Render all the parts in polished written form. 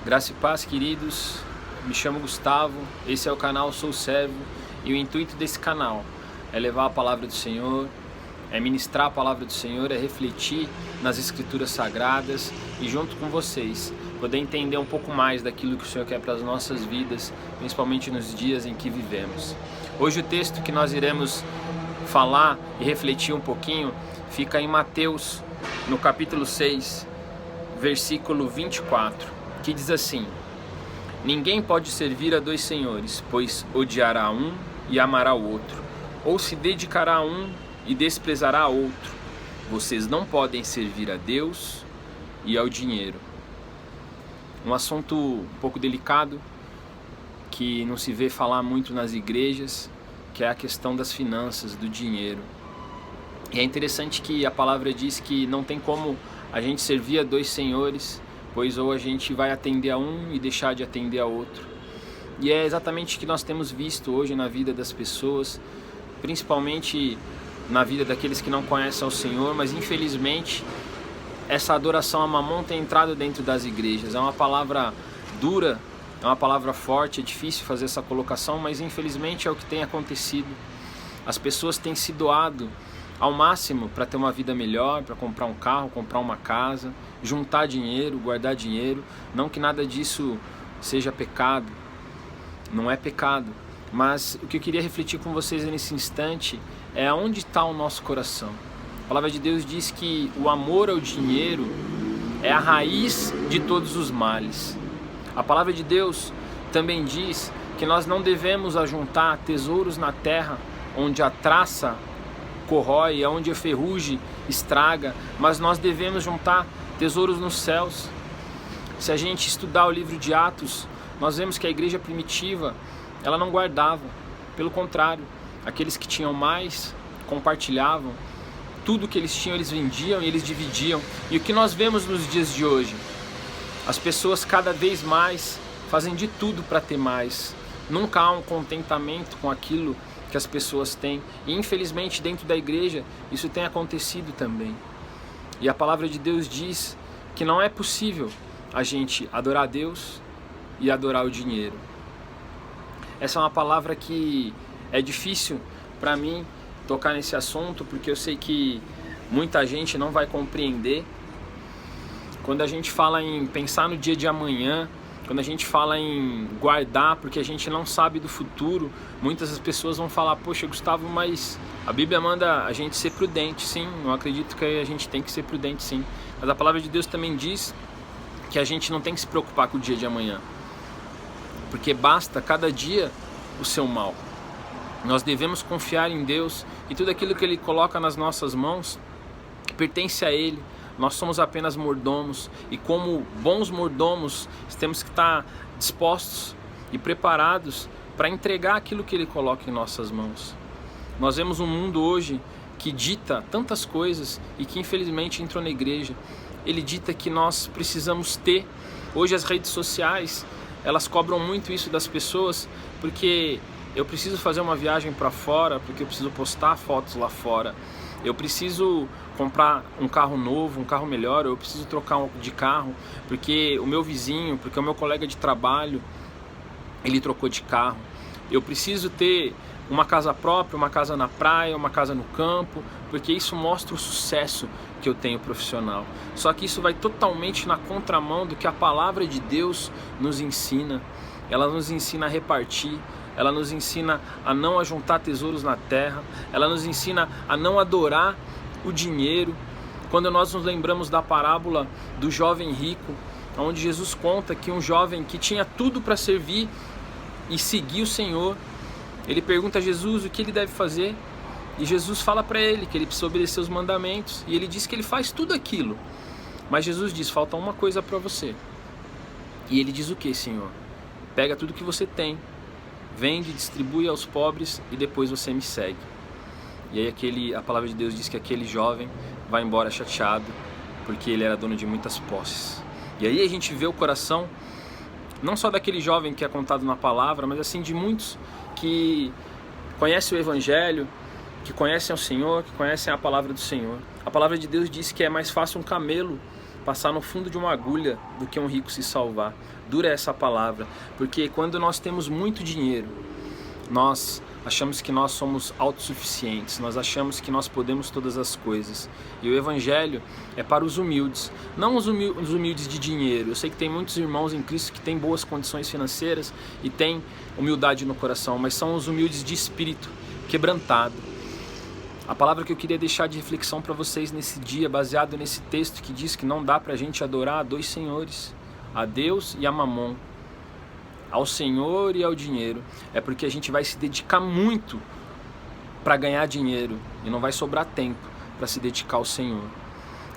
Graça e paz, queridos. Me chamo Gustavo, esse é o canal Sou Servo e o intuito desse canal é levar a palavra do Senhor, é ministrar a palavra do Senhor, é refletir nas Escrituras Sagradas e junto com vocês poder entender um pouco mais daquilo que o Senhor quer para as nossas vidas, principalmente nos dias em que vivemos. Hoje o texto que nós iremos falar e refletir um pouquinho fica em Mateus, no capítulo 6, versículo 24, que diz assim: Ninguém pode servir a dois senhores, pois odiará um e amará o outro, ou se dedicará a um e desprezará outro. Vocês não podem servir a Deus e ao dinheiro. Um assunto um pouco delicado, que não se vê falar muito nas igrejas, que é a questão das finanças, do dinheiro. E é interessante que a palavra diz que não tem como a gente servir a dois senhores, pois ou a gente vai atender a um e deixar de atender a outro. E é exatamente o que nós temos visto hoje na vida das pessoas, principalmente na vida daqueles que não conhecem ao Senhor, mas infelizmente essa adoração a Mamon tem entrado dentro das igrejas. É uma palavra dura, é uma palavra forte, é difícil fazer essa colocação, mas infelizmente é o que tem acontecido. As pessoas têm se doado ao máximo para ter uma vida melhor, para comprar um carro, comprar uma casa, juntar dinheiro, guardar dinheiro. Não que nada disso seja pecado, não é pecado, mas o que eu queria refletir com vocês nesse instante é aonde está o nosso coração. A palavra de Deus diz que o amor ao dinheiro é a raiz de todos os males. A palavra de Deus também diz que nós não devemos ajuntar tesouros na terra, onde a traça corrói, onde a ferrugem estraga, mas nós devemos juntar tesouros nos céus. Se a gente estudar o livro de Atos, nós vemos que a igreja primitiva, ela não guardava, pelo contrário, aqueles que tinham mais compartilhavam, tudo que eles tinham eles vendiam e eles dividiam. E o que nós vemos nos dias de hoje? As pessoas cada vez mais fazem de tudo para ter mais, nunca há um contentamento com aquilo que as pessoas têm, e infelizmente dentro da igreja isso tem acontecido também. E a palavra de Deus diz que não é possível a gente adorar a Deus e adorar o dinheiro. Essa é uma palavra que é difícil para mim tocar nesse assunto, porque eu sei que muita gente não vai compreender. Quando a gente fala em pensar no dia de amanhã, quando a gente fala em guardar, porque a gente não sabe do futuro, muitas das pessoas vão falar: poxa, Gustavo, mas a Bíblia manda a gente ser prudente. Sim, eu acredito que a gente tem que ser prudente, sim. Mas a palavra de Deus também diz que a gente não tem que se preocupar com o dia de amanhã, porque basta cada dia o seu mal. Nós devemos confiar em Deus e tudo aquilo que Ele coloca nas nossas mãos pertence a Ele. Nós somos apenas mordomos e como bons mordomos temos que estar dispostos e preparados para entregar aquilo que Ele coloca em nossas mãos. Nós vemos um mundo hoje que dita tantas coisas e que infelizmente entrou na igreja. Ele dita que nós precisamos ter. Hoje as redes sociais, elas cobram muito isso das pessoas, porque eu preciso fazer uma viagem para fora, porque eu preciso postar fotos lá fora. Eu preciso comprar um carro novo, um carro melhor, eu preciso trocar de carro, porque o meu vizinho, porque o meu colega de trabalho, ele trocou de carro. Eu preciso ter uma casa própria, uma casa na praia, uma casa no campo, porque isso mostra o sucesso que eu tenho profissional. Só que isso vai totalmente na contramão do que a palavra de Deus nos ensina. Ela nos ensina a repartir, ela nos ensina a não ajuntar tesouros na terra, ela nos ensina a não adorar o dinheiro. Quando nós nos lembramos da parábola do jovem rico, onde Jesus conta que um jovem que tinha tudo para servir e seguir o Senhor, ele pergunta a Jesus o que ele deve fazer, e Jesus fala para ele que ele precisa obedecer os mandamentos, e ele diz que ele faz tudo aquilo, mas Jesus diz: falta uma coisa para você. E ele diz: o que, Senhor? Pega tudo que você tem, vende, distribui aos pobres e depois você me segue. E aí a palavra de Deus diz que aquele jovem vai embora chateado, porque ele era dono de muitas posses. E aí a gente vê o coração, não só daquele jovem que é contado na palavra, mas assim de muitos que conhecem o Evangelho, que conhecem o Senhor, que conhecem a palavra do Senhor. A palavra de Deus diz que é mais fácil um camelo passar no fundo de uma agulha do que um rico se salvar. Dura essa palavra, porque quando nós temos muito dinheiro, nós achamos que nós somos autossuficientes, nós achamos que nós podemos todas as coisas. E o Evangelho é para os humildes, não os humildes de dinheiro. Eu sei que tem muitos irmãos em Cristo que têm boas condições financeiras e têm humildade no coração, mas são os humildes de espírito, quebrantado. A palavra que eu queria deixar de reflexão para vocês nesse dia, baseado nesse texto que diz que não dá para a gente adorar a dois senhores, a Deus e a Mamon, ao Senhor e ao dinheiro, é porque a gente vai se dedicar muito para ganhar dinheiro e não vai sobrar tempo para se dedicar ao Senhor.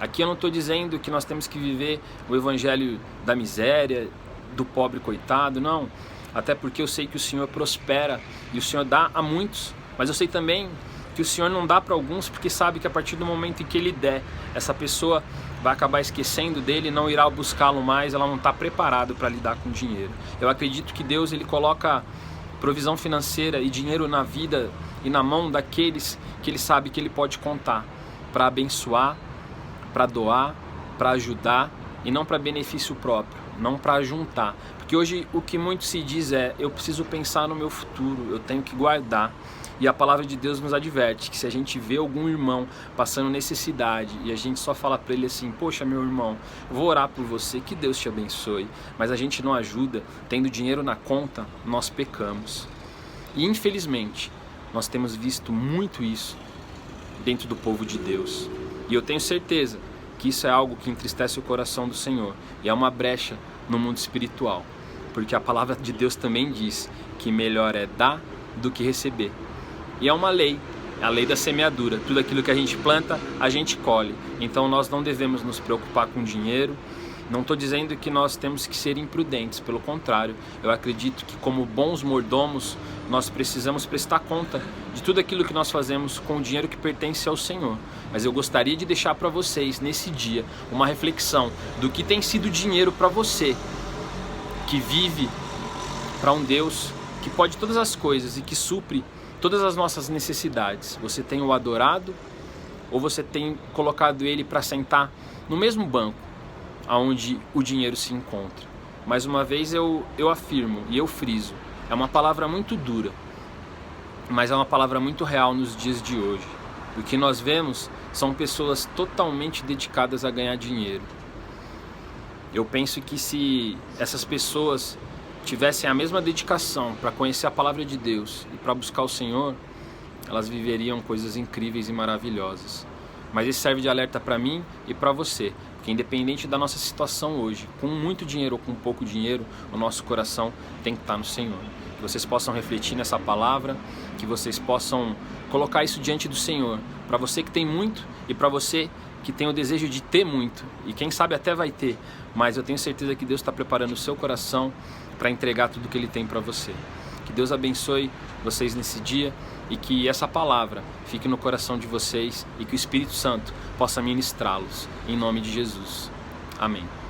Aqui eu não estou dizendo que nós temos que viver o evangelho da miséria, do pobre coitado, não. Até porque eu sei que o Senhor prospera e o Senhor dá a muitos, mas eu sei também que o Senhor não dá para alguns porque sabe que a partir do momento em que Ele der, essa pessoa vai acabar esquecendo dele, não irá buscá-lo mais, ela não está preparada para lidar com dinheiro. Eu acredito que Deus ele coloca provisão financeira e dinheiro na vida e na mão daqueles que Ele sabe que Ele pode contar para abençoar, para doar, para ajudar e não para benefício próprio, não para juntar. Porque hoje o que muito se diz é, eu preciso pensar no meu futuro, eu tenho que guardar. E a palavra de Deus nos adverte que se a gente vê algum irmão passando necessidade e a gente só fala para ele assim, poxa meu irmão, eu vou orar por você, que Deus te abençoe, mas a gente não ajuda, tendo dinheiro na conta, nós pecamos. E infelizmente, nós temos visto muito isso dentro do povo de Deus. E eu tenho certeza que isso é algo que entristece o coração do Senhor e é uma brecha no mundo espiritual, porque a palavra de Deus também diz que melhor é dar do que receber. E é uma lei, a lei da semeadura. Tudo aquilo que a gente planta, a gente colhe. Então nós não devemos nos preocupar com dinheiro. Não estou dizendo que nós temos que ser imprudentes, pelo contrário. Eu acredito que como bons mordomos, nós precisamos prestar conta de tudo aquilo que nós fazemos com o dinheiro que pertence ao Senhor. Mas eu gostaria de deixar para vocês, nesse dia, uma reflexão do que tem sido dinheiro para você, que vive para um Deus que pode todas as coisas e que supre todas as nossas necessidades. Você tem o adorado ou você tem colocado ele para sentar no mesmo banco aonde o dinheiro se encontra? Mais uma vez eu afirmo e eu friso, é uma palavra muito dura, mas é uma palavra muito real nos dias de hoje. O que nós vemos são pessoas totalmente dedicadas a ganhar dinheiro. Eu penso que se essas pessoas tivessem a mesma dedicação para conhecer a palavra de Deus e para buscar o Senhor, elas viveriam coisas incríveis e maravilhosas. Mas isso serve de alerta para mim e para você, porque independente da nossa situação hoje, com muito dinheiro ou com pouco dinheiro, o nosso coração tem que estar no Senhor. Que vocês possam refletir nessa palavra, que vocês possam colocar isso diante do Senhor, para você que tem muito e para você que tem o desejo de ter muito, e quem sabe até vai ter, mas eu tenho certeza que Deus está preparando o seu coração para entregar tudo que Ele tem para você. Que Deus abençoe vocês nesse dia e que essa palavra fique no coração de vocês e que o Espírito Santo possa ministrá-los, em nome de Jesus. Amém.